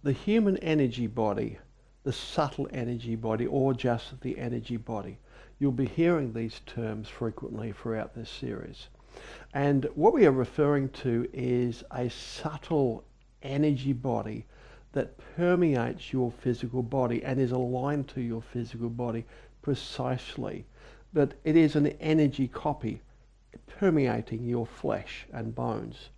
the human energy body, the subtle energy body, or just the energy body. You'll be hearing these terms frequently throughout this series. And what we are referring to is a subtle energy body that permeates your physical body and is aligned to your physical body precisely. But it is an energy copy permeating your flesh and bones,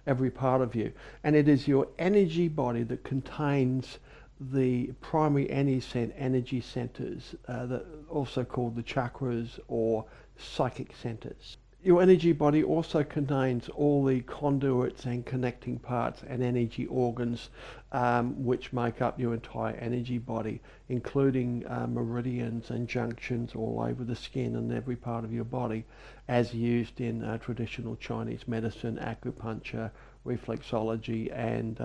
every part of you. And it is your energy body that contains the primary energy centers, that also called the chakras or psychic centers. Your energy body also contains all the conduits and connecting parts and energy organs, which make up your entire energy body, including meridians and junctions all over the skin and every part of your body, as used in traditional Chinese medicine, acupuncture, reflexology, and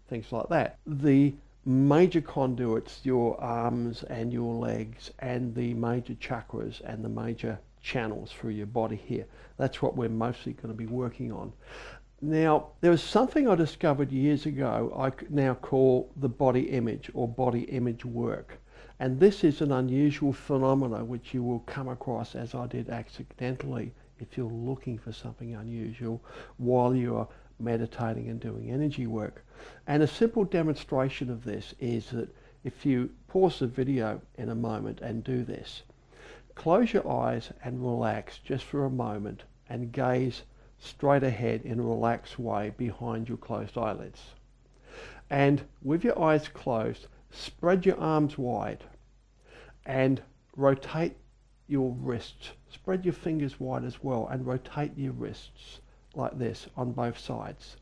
things like that. The major conduits, your arms and your legs, and the major chakras and the major channels through your body here. That's what we're mostly going to be working on. Now, there was something I discovered years ago I now call the body image or body image work. And this is an unusual phenomena which you will come across, as I did accidentally, if you're looking for something unusual while you're meditating and doing energy work. And a simple demonstration of this is that if you pause the video in a moment and do this, close your eyes and relax just for a moment and gaze straight ahead in a relaxed way behind your closed eyelids. And with your eyes closed, spread your arms wide and rotate your wrists. Spread your fingers wide as well and rotate your wrists like this on both sides.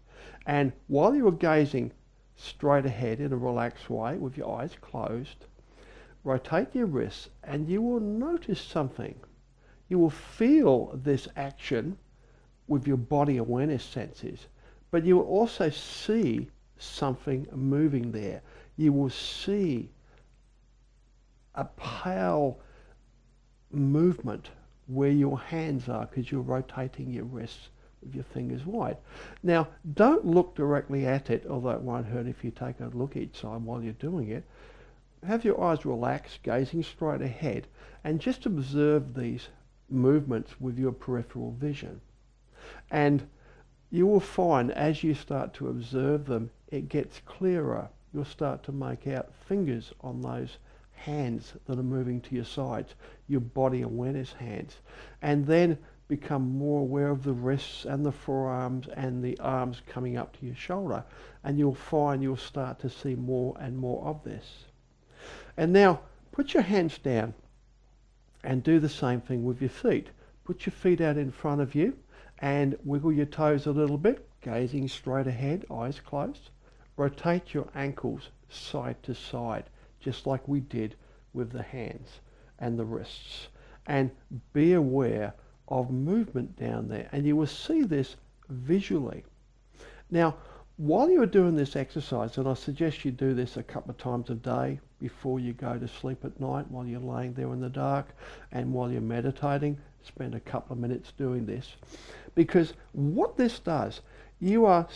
And while you are gazing straight ahead in a relaxed way with your eyes closed, rotate your wrists and you will notice something. You will feel this action with your body awareness senses, but you will also see something moving there. You will see a pale movement where your hands are because you're rotating your wrists with your fingers wide. Now, don't look directly at it, although it won't hurt if you take a look each side while you're doing it. Have your eyes relaxed, gazing straight ahead, and just observe these movements with your peripheral vision. And you will find as you start to observe them, it gets clearer. You'll start to make out fingers on those hands that are moving to your sides, your body awareness hands, and then become more aware of the wrists and the forearms and the arms coming up to your shoulder, and you'll find you'll start to see more and more of this. And now put your hands down and do the same thing with your feet. Put your feet out in front of you and wiggle your toes a little bit, gazing straight ahead, eyes closed. Rotate your ankles side to side, just like we did with the hands and the wrists. And be aware of movement down there, and you will see this visually. Now, while you are doing this exercise, and I suggest you do this a couple of times a day before you go to sleep at night, while you're laying there in the dark and while you're meditating, spend a couple of minutes doing this. Because what this does, you are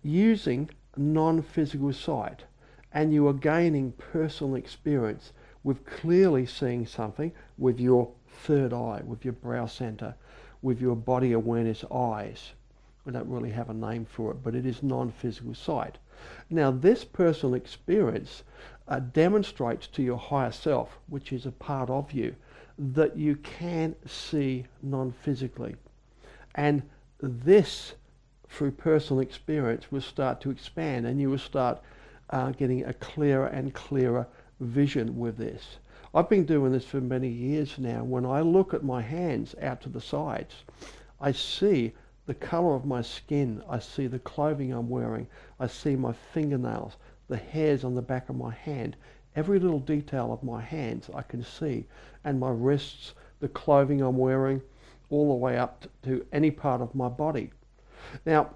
using non-physical sight and you are gaining personal experience with clearly seeing something with your third eye, with your brow center, with your body awareness eyes. We don't really have a name for it, but it is non-physical sight. Now, this personal experience demonstrates to your higher self, which is a part of you, that you can see non-physically. And this, through personal experience, will start to expand, and you will start getting a clearer and clearer vision with this. I've been doing this for many years now. When I look at my hands out to the sides, I see the color of my skin, I see the clothing I'm wearing, I see my fingernails, the hairs on the back of my hand, every little detail of my hands I can see, and my wrists, the clothing I'm wearing, all the way up to any part of my body. Now,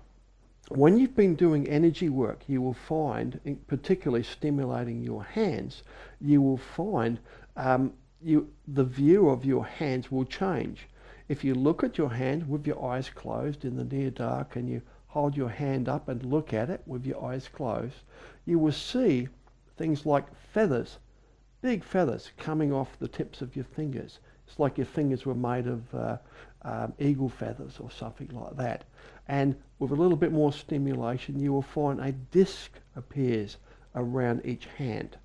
when you've been doing energy work, you will find, particularly stimulating your hands, you will find the view of your hands will change. If you look at your hand with your eyes closed in the near dark and you hold your hand up and look at it with your eyes closed, you will see things like feathers, big feathers coming off the tips of your fingers. It's like your fingers were made of eagle feathers or something like that. And with a little bit more stimulation, you will find a disc appears around each hand.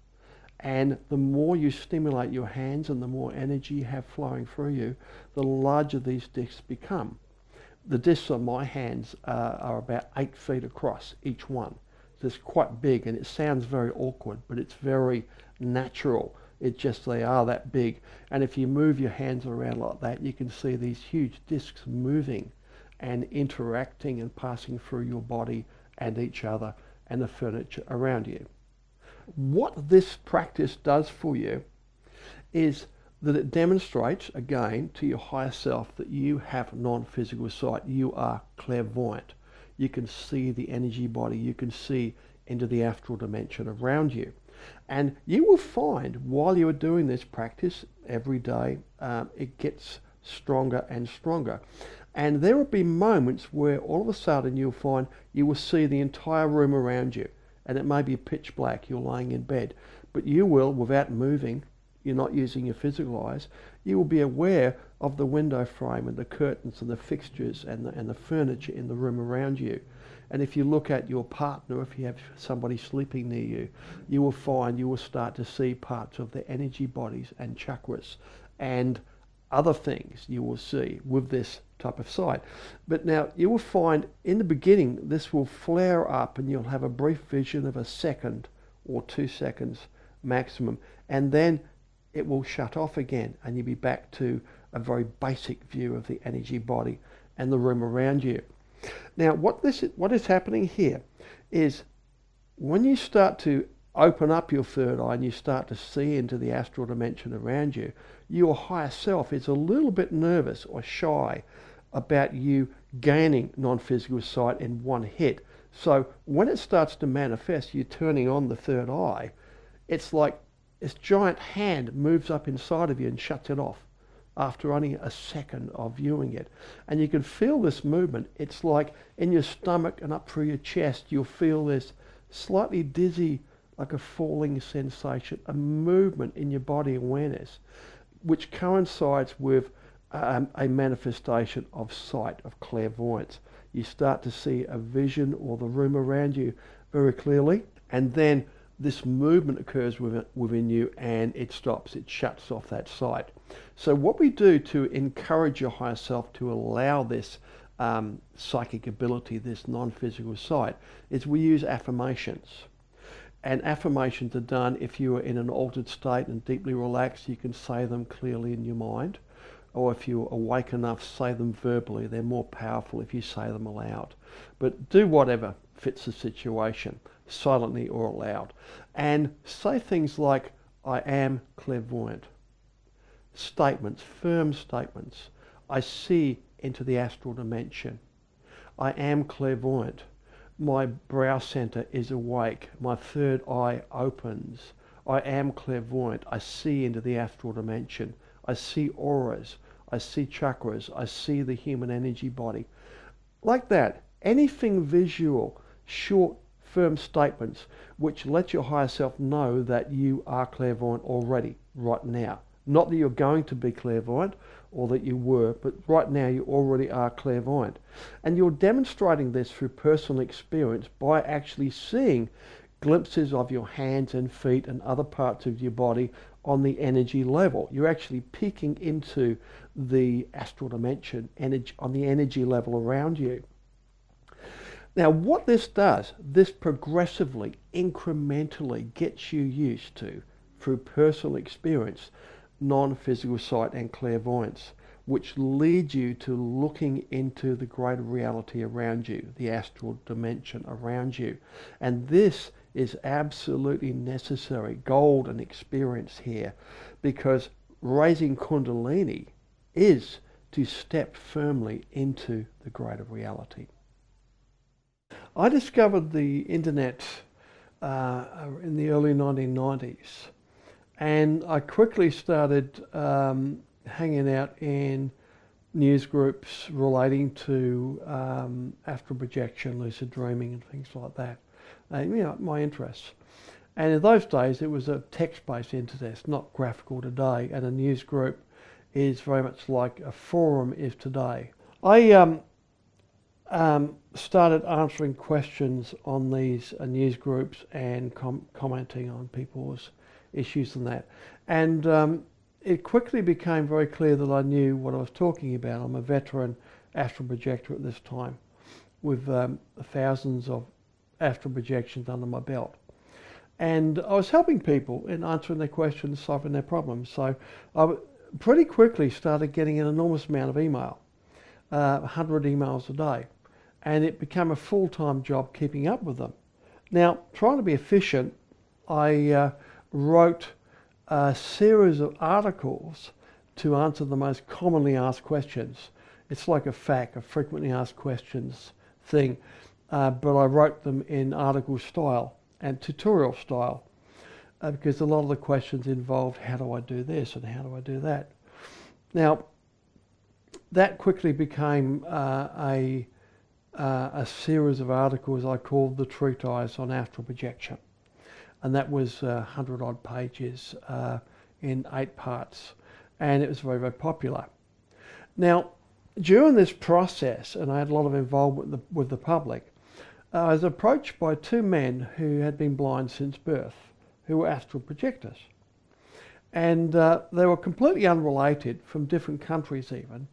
And the more you stimulate your hands and the more energy you have flowing through you, the larger these discs become. The discs on my hands are about 8 feet across, each one. So it's quite big, and it sounds very awkward, but it's very natural. It's just they are that big. And if you move your hands around like that, you can see these huge discs moving and interacting and passing through your body and each other and the furniture around you. What this practice does for you is that it demonstrates, again, to your higher self that you have non-physical sight. You are clairvoyant. You can see the energy body. You can see into the astral dimension around you. And you will find while you are doing this practice every day, it gets stronger and stronger. And there will be moments where all of a sudden you'll find you will see the entire room around you. And it may be pitch black, you're lying in bed. But you will, without moving, you're not using your physical eyes, you will be aware of the window frame and the curtains and the fixtures and the furniture in the room around you. And if you look at your partner, if you have somebody sleeping near you, you will find you will start to see parts of their energy bodies and chakras and other things you will see with this type of sight. But now you will find in the beginning this will flare up and you'll have a brief vision of a second or 2 seconds maximum, and then it will shut off again and you'll be back to a very basic view of the energy body and the room around you. Now what is happening here is when you start to open up your third eye and you start to see into the astral dimension around you, your higher self is a little bit nervous or shy about you gaining non-physical sight in one hit. So when it starts to manifest, you turning on the third eye, it's like this giant hand moves up inside of you and shuts it off after only a second of viewing it. And you can feel this movement. It's like in your stomach and up through your chest, you'll feel this slightly dizzy, like a falling sensation, a movement in your body awareness, which coincides with a manifestation of sight, of clairvoyance. You start to see a vision or the room around you very clearly, and then this movement occurs within you and it stops, it shuts off that sight. So what we do to encourage your higher self to allow this psychic ability, this non-physical sight, is we use affirmations. And affirmations are done if you are in an altered state and deeply relaxed, you can say them clearly in your mind. Or if you're awake enough, say them verbally. They're more powerful if you say them aloud. But do whatever fits the situation, silently or aloud. And say things like, I am clairvoyant. Statements, firm statements. I see into the astral dimension. I am clairvoyant. My brow center is awake. My third eye opens. I am clairvoyant. I see into the astral dimension. I see auras. I see chakras. I see the human energy body. Like that. Anything visual, short, firm statements which let your higher self know that you are clairvoyant already, right now. Not that you're going to be clairvoyant or that you were, but right now you already are clairvoyant. And you're demonstrating this through personal experience by actually seeing glimpses of your hands and feet and other parts of your body on the energy level. You're actually peeking into the astral dimension energy, on the energy level around you. Now what this does, this progressively, incrementally gets you used to, through personal experience, non-physical sight and clairvoyance, which leads you to looking into the greater reality around you, the astral dimension around you. And this is absolutely necessary, golden experience here, because raising Kundalini is to step firmly into the greater reality. I discovered the internet in the early 1990s, and I quickly started hanging out in news groups relating to astral projection, lucid dreaming and things like that. My interests. And in those days it was a text-based internet, not graphical today, and a news group is very much like a forum is today. I started answering questions on these news groups and commenting on people's issues and that. And it quickly became very clear that I knew what I was talking about. I'm a veteran astral projector at this time with thousands of astral projections under my belt. And I was helping people in answering their questions, solving their problems. So I pretty quickly started getting an enormous amount of email, 100 emails a day. And it became a full-time job keeping up with them. Now, trying to be efficient, I wrote a series of articles to answer the most commonly asked questions. It's like a FAQ, a frequently asked questions thing, but I wrote them in article style and tutorial style because a lot of the questions involved how do I do this and how do I do that. Now, that quickly became a series of articles I called the Treatise on Astral Projection. And that was 100 odd pages in 8 parts. And it was very, very popular. Now, during this process, and I had a lot of involvement with the public, I was approached by 2 men who had been blind since birth, who were astral projectors. And they were completely unrelated, from different countries even.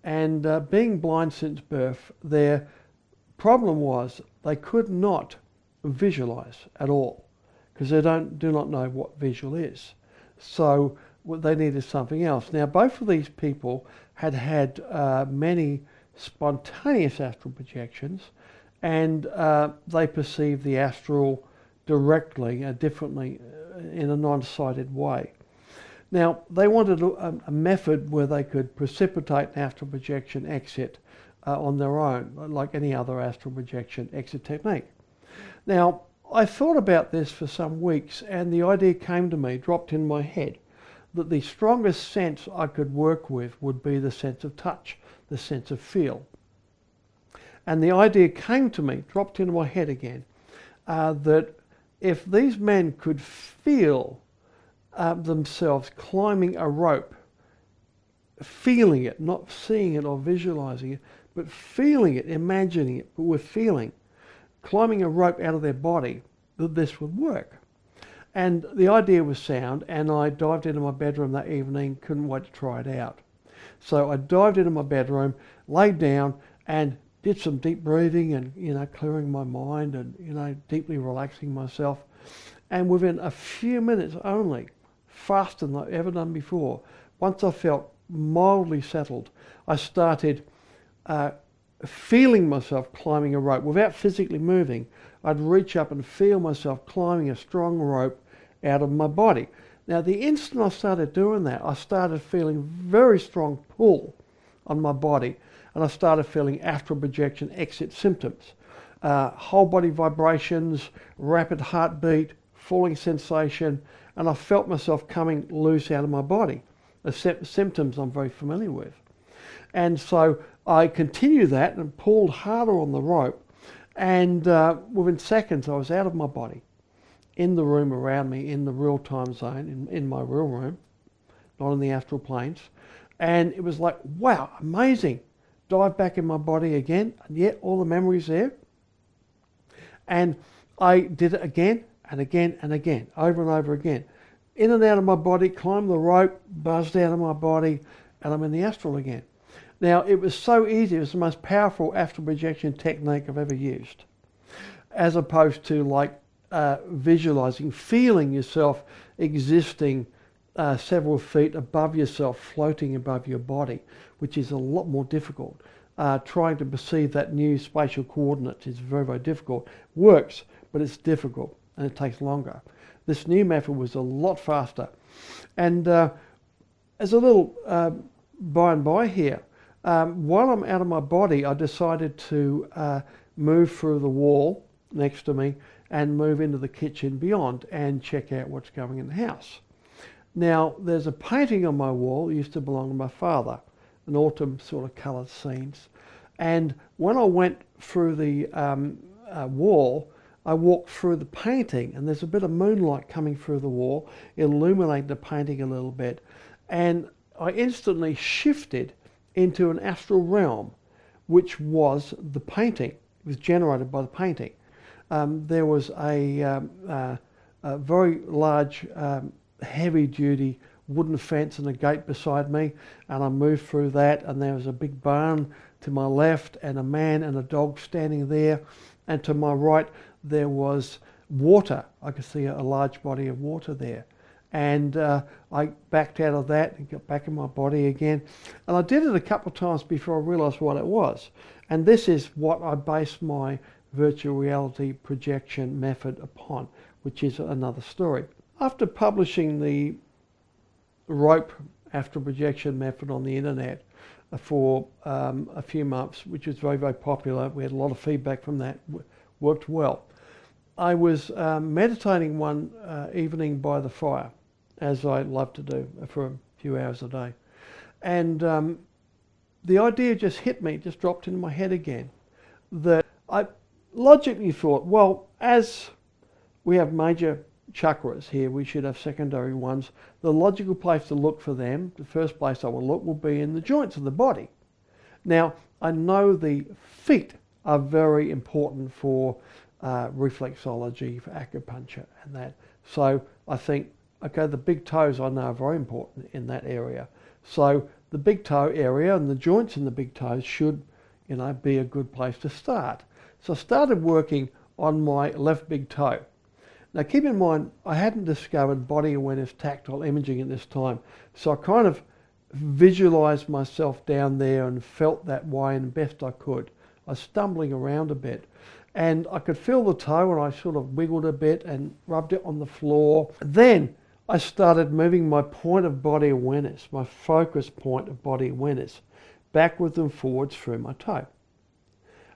And being blind since birth, their problem was they could not visualize at all because they do not know what visual is. So they needed something else. Now, both of these people had had many spontaneous astral projections, and they perceived the astral directly, differently, in a non-sighted way. Now, they wanted a method where they could precipitate an astral projection exit on their own, like any other astral projection exit technique. Now, I thought about this for some weeks, and the idea came to me, dropped in my head, that the strongest sense I could work with would be the sense of touch, the sense of feel. And the idea came to me, dropped into my head again, that if these men could feel themselves climbing a rope, feeling it, not seeing it or visualizing it, but feeling it, imagining it, but with feeling, climbing a rope out of their body, that this would work. And the idea was sound, and I dived into my bedroom that evening, couldn't wait to try it out. So I dived into my bedroom, laid down, and did some deep breathing and, clearing my mind and, deeply relaxing myself. And within a few minutes only, faster than I've ever done before, once I felt mildly settled, I started feeling myself climbing a rope. Without physically moving, I'd reach up and feel myself climbing a strong rope out of my body. Now, the instant I started doing that, I started feeling very strong pull on my body, and I started feeling astral projection exit symptoms. Whole body vibrations, rapid heartbeat, falling sensation, and I felt myself coming loose out of my body. The symptoms I'm very familiar with. And so I continued that and pulled harder on the rope, and within seconds I was out of my body, in the room around me, in the real time zone, in my real room, not in the astral planes. And it was like, wow, amazing. Dive back in my body again, and yet all the memories there. And I did it again and again and again, over and over again. In and out of my body, climbed the rope, buzzed out of my body, and I'm in the astral again. Now, it was so easy. It was the most powerful astral projection technique I've ever used, as opposed to like visualizing, feeling yourself existing several feet above yourself, floating above your body, which is a lot more difficult. Trying to perceive that new spatial coordinates is very, very difficult. Works, but it's difficult and it takes longer. This new method was a lot faster. And as a little by and by here, while I'm out of my body, I decided to move through the wall next to me and move into the kitchen beyond and check out what's going in the house. Now, there's a painting on my wall that used to belong to my father, an autumn sort of coloured scenes. And when I went through the wall, I walked through the painting, and there's a bit of moonlight coming through the wall, illuminating the painting a little bit. And I instantly shifted into an astral realm, which was the painting. It was generated by the painting. There was a very large, heavy-duty wooden fence and a gate beside me, and I moved through that, and there was a big barn to my left and a man and a dog standing there, and to my right there was water. I could see a large body of water there, and I backed out of that and got back in my body again, and I did it a couple of times before I realised what it was. And this is what I base my virtual reality projection method upon, which is another story. After publishing the rope astral projection method on the internet for a few months, which was very, very popular, we had a lot of feedback from that, worked well. I was meditating one evening by the fire, as I love to do for a few hours a day. And the idea just hit me, just dropped into my head again, that I logically thought, well, as we have major chakras here, we should have secondary ones. The logical place to look for them, the first place I will look, will be in the joints of the body. Now, I know the feet are very important for reflexology, for acupuncture and that. So I think, okay, the big toes I know are very important in that area. So the big toe area and the joints in the big toes should, be a good place to start. So I started working on my left big toe. Now keep in mind, I hadn't discovered body awareness tactile imaging at this time, so I kind of visualized myself down there and felt that way and best I could. I was stumbling around a bit, and I could feel the toe, and I sort of wiggled a bit and rubbed it on the floor. Then I started moving my point of body awareness, my focus point of body awareness, backwards and forwards through my toe.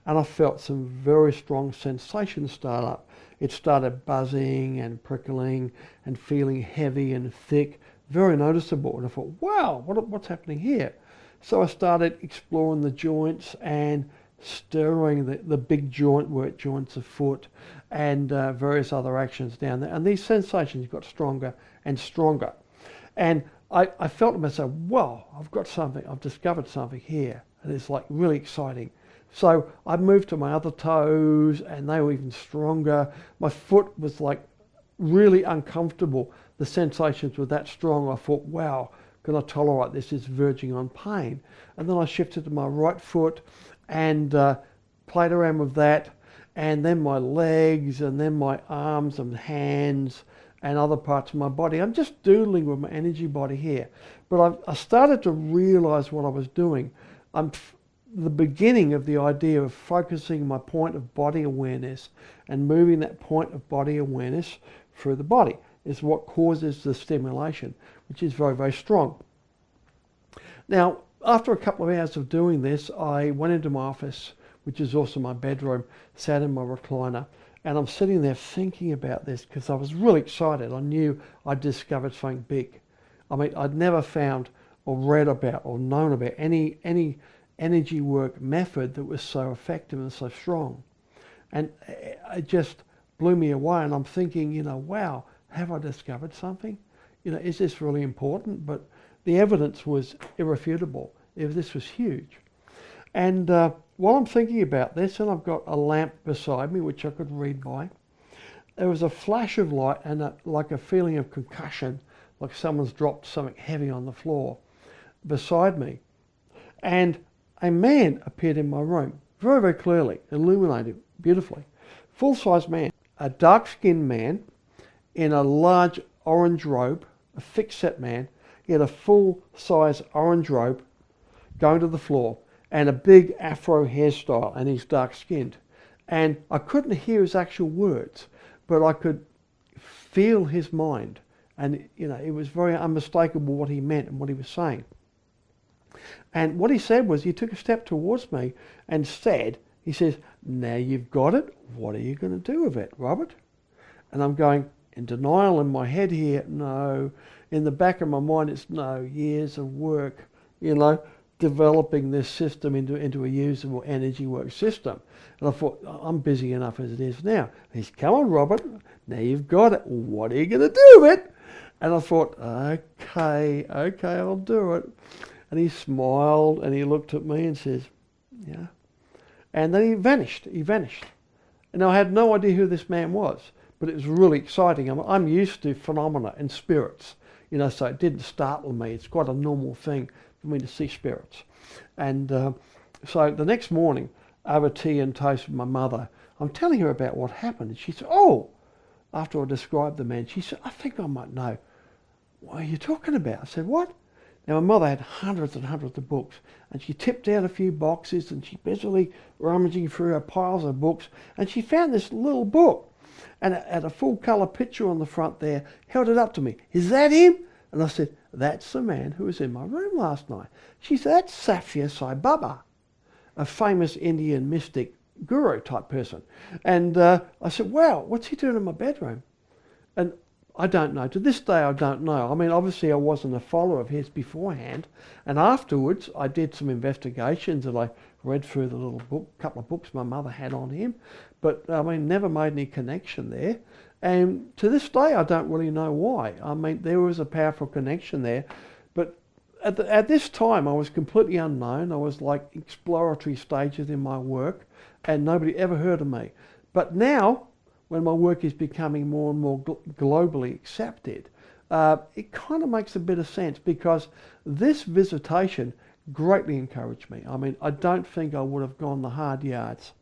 And I felt some very strong sensations start up. It started buzzing and prickling and feeling heavy and thick, very noticeable. And I thought, wow, what's happening here? So I started exploring the joints and stirring the big joint where it joins the foot, and various other actions down there. And these sensations got stronger and stronger. And I felt to myself, wow, I've got something, I've discovered something here. And it's like really exciting. So I moved to my other toes, and they were even stronger. My foot was like really uncomfortable. The sensations were that strong. I thought, wow, can I tolerate this? It's verging on pain. And then I shifted to my right foot and played around with that, and then my legs, and then my arms and hands and other parts of my body. I'm just doodling with my energy body here. But I started to realize what I was doing. The beginning of the idea of focusing my point of body awareness and moving that point of body awareness through the body is what causes the stimulation, which is very, very strong. Now, after a couple of hours of doing this, I went into my office, which is also my bedroom, sat in my recliner, and I'm sitting there thinking about this because I was really excited. I knew I'd discovered something big. I mean, I'd never found or read about or known about any energy work method that was so effective and so strong. And it just blew me away, and I'm thinking, wow, have I discovered something? Is this really important? But the evidence was irrefutable. This was huge. And while I'm thinking about this, and I've got a lamp beside me which I could read by, there was a flash of light and like a feeling of concussion, like someone's dropped something heavy on the floor beside me. And a man appeared in my room, very, very clearly, illuminated beautifully. Full-size man, a dark-skinned man in a large orange robe, a thick-set man. He had a full-size orange robe going to the floor and a big afro hairstyle, and he's dark-skinned. And I couldn't hear his actual words, but I could feel his mind. And, it was very unmistakable what he meant and what he was saying. And what he said was, he took a step towards me and he says, now you've got it, what are you going to do with it, Robert? And I'm going, in denial in my head here, no. In the back of my mind, it's no, years of work, developing this system into a usable energy work system. And I thought, I'm busy enough as it is now. He said, come on, Robert, now you've got it. What are you going to do with it? And I thought, okay, I'll do it. And he smiled and he looked at me and says, yeah. And then he vanished. And I had no idea who this man was, but it was really exciting. I'm used to phenomena and spirits, so it didn't startle me. It's quite a normal thing for me to see spirits. And so the next morning, over tea and toast with my mother, I'm telling her about what happened. And she said, oh, after I described the man, she said, I think I might know. What are you talking about? I said, what? Now, my mother had hundreds and hundreds of books, and she tipped out a few boxes, and she busily rummaging through her piles of books, and she found this little book, and it had a full colour picture on the front there, held it up to me. Is that him? And I said, that's the man who was in my room last night. She said, that's Sathya Sai Baba, a famous Indian mystic guru type person. And I said, wow, what's he doing in my bedroom? And I don't know. To this day, I don't know. I mean, obviously, I wasn't a follower of his beforehand. And afterwards, I did some investigations and I read through the little book, couple of books my mother had on him. But, I mean, never made any connection there. And to this day, I don't really know why. I mean, there was a powerful connection there. But at this time, I was completely unknown. I was like exploratory stages in my work and nobody ever heard of me. But now, when my work is becoming more and more globally accepted, it kind of makes a bit of sense because this visitation greatly encouraged me. I mean, I don't think I would have gone the hard yards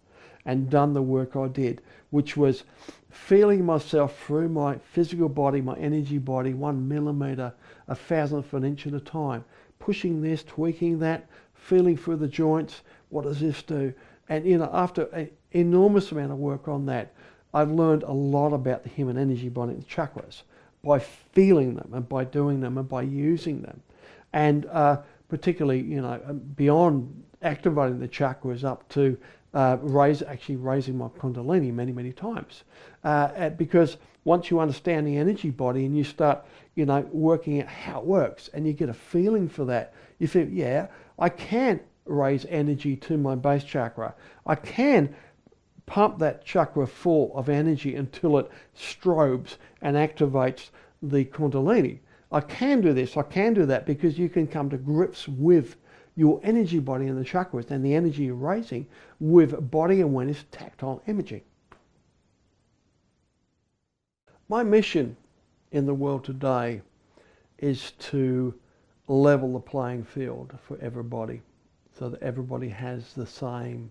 and done the work I did, which was feeling myself through my physical body, my energy body, 1 millimeter, 1,000th of an inch at a time, pushing this, tweaking that, feeling through the joints, what does this do? And, after an enormous amount of work on that, I've learned a lot about the human energy body and chakras by feeling them and by doing them and by using them. And particularly, beyond activating the chakras up to raising my Kundalini many, many times. Because once you understand the energy body and you start, working out how it works and you get a feeling for that, you think, yeah, I can raise energy to my base chakra. I can pump that chakra full of energy until it strobes and activates the Kundalini. I can do this, I can do that, because you can come to grips with your energy body and the chakras and the energy you're raising with body awareness tactile imaging. My mission in the world today is to level the playing field for everybody so that everybody has the same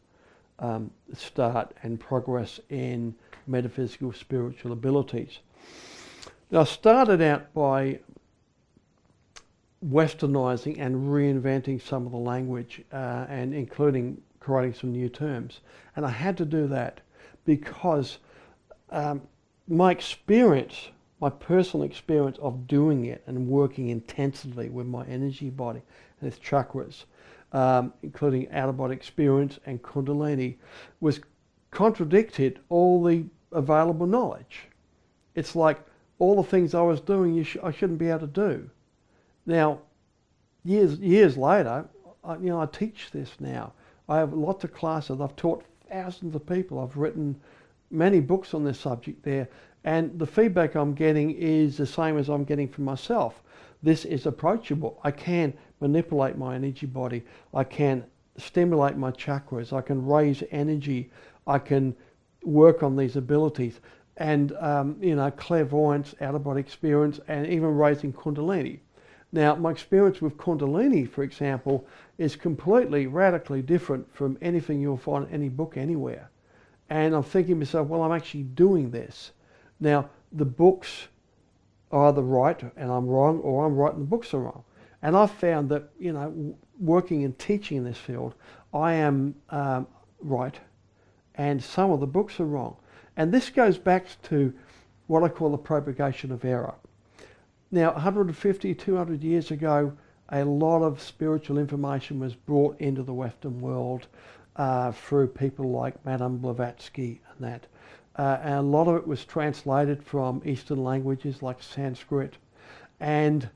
start and progress in metaphysical spiritual abilities. Now, I started out by westernizing and reinventing some of the language and including creating some new terms. And I had to do that because my experience, my personal experience of doing it and working intensively with my energy body and its chakras, including out-of-body experience and Kundalini, was contradicted all the available knowledge. It's like all the things I was doing I shouldn't be able to do. Now, years later, I teach this now. I have lots of classes. I've taught thousands of people. I've written many books on this subject there, and the feedback I'm getting is the same as I'm getting from myself. This is approachable. I can manipulate my energy body. I can stimulate my chakras. I can raise energy. I can work on these abilities. And, clairvoyance, out-of-body experience, and even raising Kundalini. Now, my experience with Kundalini, for example, is completely, radically different from anything you'll find in any book anywhere. And I'm thinking to myself, well, I'm actually doing this. Now, the books are either right and I'm wrong, or I'm right and the books are wrong. And I've found that, working and teaching in this field, I am right and some of the books are wrong. And this goes back to what I call the propagation of error. Now, 150, 200 years ago, a lot of spiritual information was brought into the Western world through people like Madame Blavatsky and that. And a lot of it was translated from Eastern languages like Sanskrit. And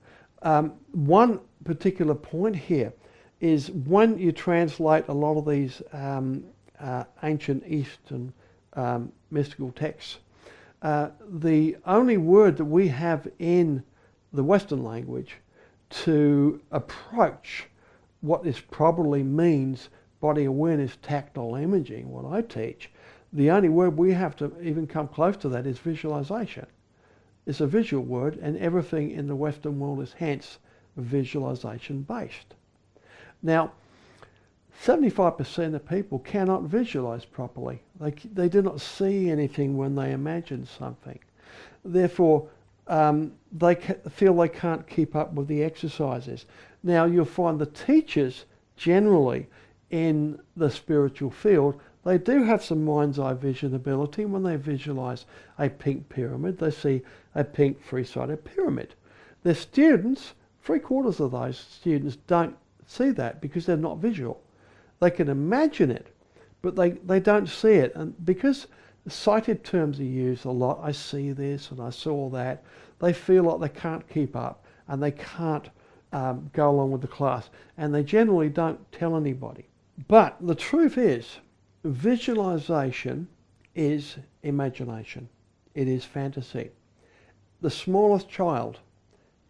one particular point here is when you translate a lot of these ancient Eastern mystical texts, the only word that we have in the Western language to approach what this probably means, body awareness, tactile imaging, what I teach, the only word we have to even come close to that is visualization. It's a visual word, and everything in the Western world is hence visualization based. Now, 75% of people cannot visualize properly. They do not see anything when they imagine something. Therefore, they feel they can't keep up with the exercises. Now, you'll find the teachers generally in the spiritual field, they do have some mind's eye vision ability. When they visualize a pink pyramid, they see a pink three-sided pyramid. Their students, 3/4 of those students don't see that because they're not visual. They can imagine it, but they don't see it. And because sighted terms are used a lot, I see this and I saw that, they feel like they can't keep up and they can't go along with the class. And they generally don't tell anybody. But the truth is, visualization is imagination. It is fantasy. The smallest child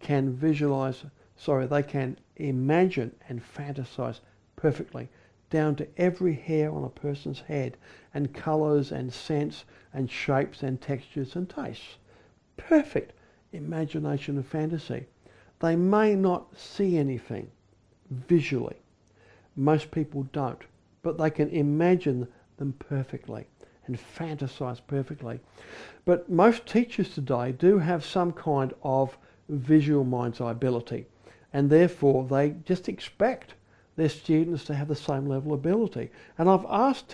can they can imagine and fantasize perfectly, down to every hair on a person's head, and colours and scents and shapes and textures and tastes. Perfect imagination and fantasy. They may not see anything visually. Most people don't, but they can imagine them perfectly and fantasize perfectly. But most teachers today do have some kind of visual mind's eye ability, and therefore they just expect their students to have the same level of ability. And I've asked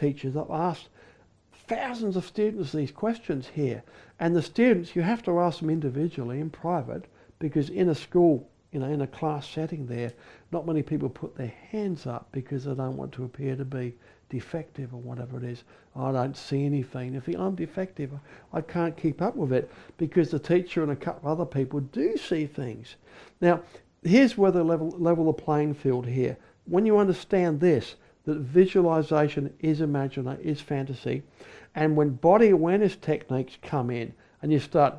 thousands of students these questions here, and the students, you have to ask them individually in private, because in a school, in a class setting there, not many people put their hands up because they don't want to appear to be defective or whatever it is. I don't see anything. If I'm defective, I can't keep up with it, because the teacher and a couple of other people do see things. Now, here's where the level the playing field here. When you understand this, that visualization is imagination, is fantasy, and when body awareness techniques come in and you start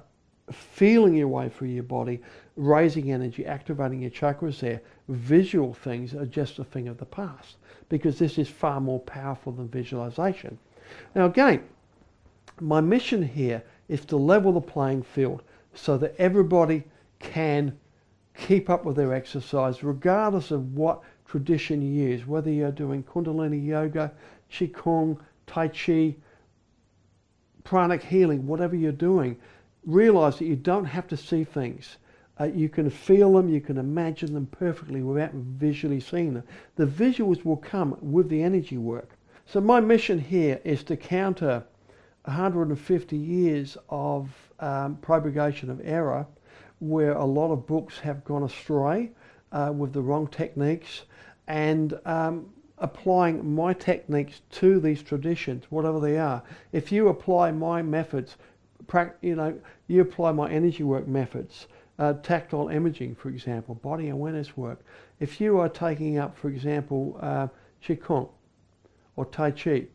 feeling your way through your body, raising energy, activating your chakras there, visual things are just a thing of the past, because this is far more powerful than visualization. Now again, my mission here is to level the playing field so that everybody can keep up with their exercise regardless of what tradition you use, whether you're doing Kundalini yoga, Qigong, Tai Chi, pranic healing, whatever you're doing. Realize that you don't have to see things. You can feel them, you can imagine them perfectly without visually seeing them. The visuals will come with the energy work. So my mission here is to counter 150 years of propagation of error, where a lot of books have gone astray with the wrong techniques, and applying my techniques to these traditions, whatever they are. If you apply my methods, you apply my energy work methods, tactile imaging, for example, body awareness work. If you are taking up, for example, Qigong or Tai Chi,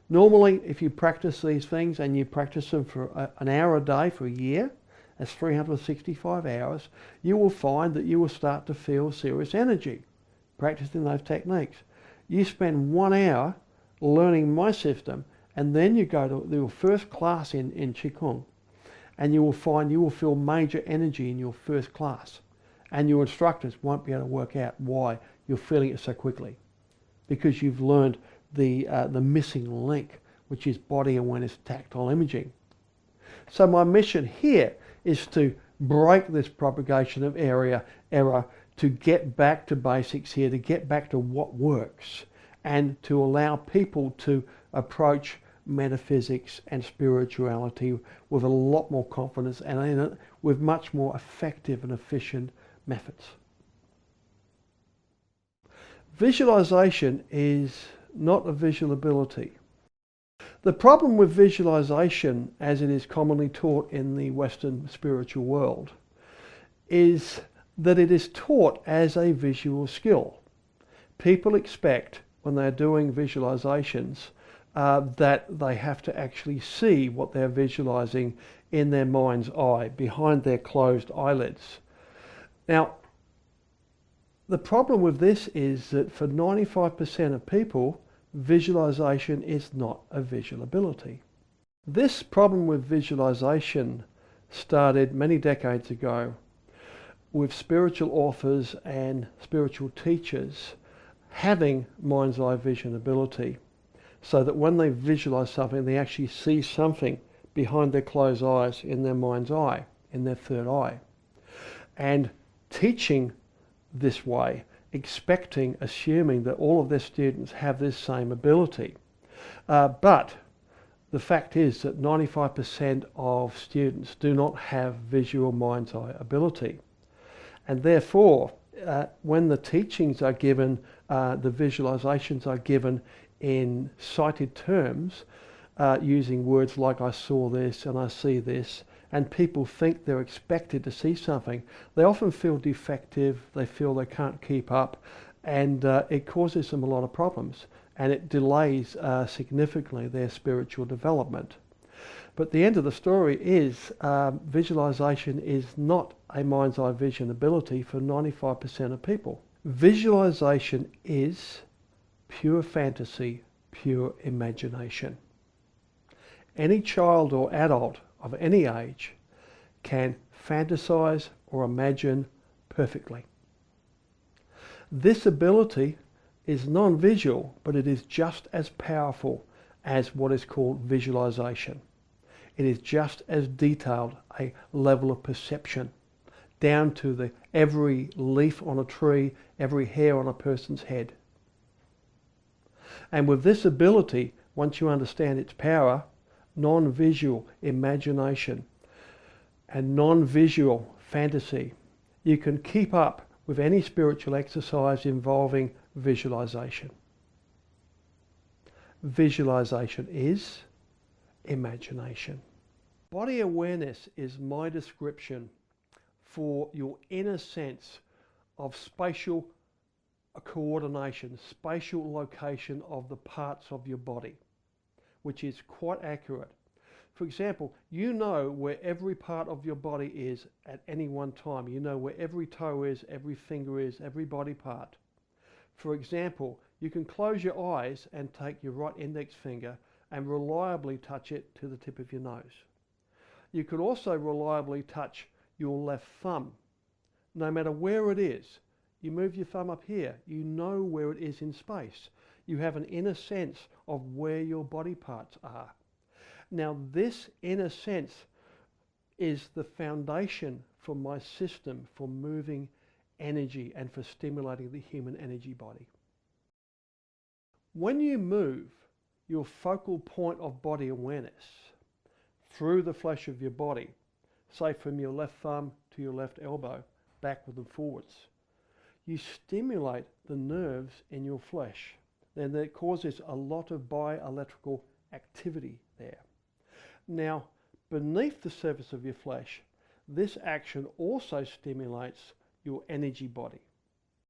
normally if you practice these things and you practice them for an hour a day for a year, that's 365 hours, you will find that you will start to feel serious energy practicing those techniques. You spend 1 hour learning my system, and then you go to your first class in Qigong, and you will find you will feel major energy in your first class, and your instructors won't be able to work out why you're feeling it so quickly, because you've learned the missing link, which is body awareness, tactile imaging. So my mission here is to break this propagation of error, to get back to basics here, to get back to what works, and to allow people to approach metaphysics and spirituality with a lot more confidence and with much more effective and efficient methods. Visualization is not a visual ability. The problem with visualization, as it is commonly taught in the Western spiritual world, is that it is taught as a visual skill. People expect when they're doing visualizations that they have to actually see what they're visualizing in their mind's eye, behind their closed eyelids. Now, the problem with this is that for 95% of people, visualization is not a visual ability. This problem with visualization started many decades ago with spiritual authors and spiritual teachers having mind's eye vision ability, so that when they visualize something, they actually see something behind their closed eyes in their mind's eye, in their third eye. And teaching this way, expecting, assuming that all of their students have this same ability. But the fact is that 95% of students do not have visual mind's eye ability. And therefore, when the teachings are given, the visualizations are given in cited terms, using words like I saw this and I see this, and people think they're expected to see something, they often feel defective, they feel they can't keep up, and it causes them a lot of problems, and it delays significantly their spiritual development. But the end of the story is visualization is not a mind's eye vision ability for 95% of people. Visualization is pure fantasy, pure imagination. Any child or adult of any age can fantasize or imagine perfectly. This ability is non-visual, but it is just as powerful as what is called visualization. It is just as detailed a level of perception, down to every leaf on a tree, every hair on a person's head. And with this ability, once you understand its power, non-visual imagination and non-visual fantasy, you can keep up with any spiritual exercise involving visualization. Visualization is imagination. Body awareness is my description for your inner sense of spatial coordination, spatial location of the parts of your body, which is quite accurate. For example, you know where every part of your body is at any one time. You know where every toe is, every finger is, every body part. For example, you can close your eyes and take your right index finger and reliably touch it to the tip of your nose. You could also reliably touch your left thumb. No matter where it is, you move your thumb up here, you know where it is in space. You have an inner sense of where your body parts are. Now, this inner sense is the foundation for my system for moving energy and for stimulating the human energy body. When you move your focal point of body awareness through the flesh of your body, say from your left thumb to your left elbow, backward and forwards, you stimulate the nerves in your flesh. Then that causes a lot of bioelectrical activity there. Now, beneath the surface of your flesh, this action also stimulates your energy body.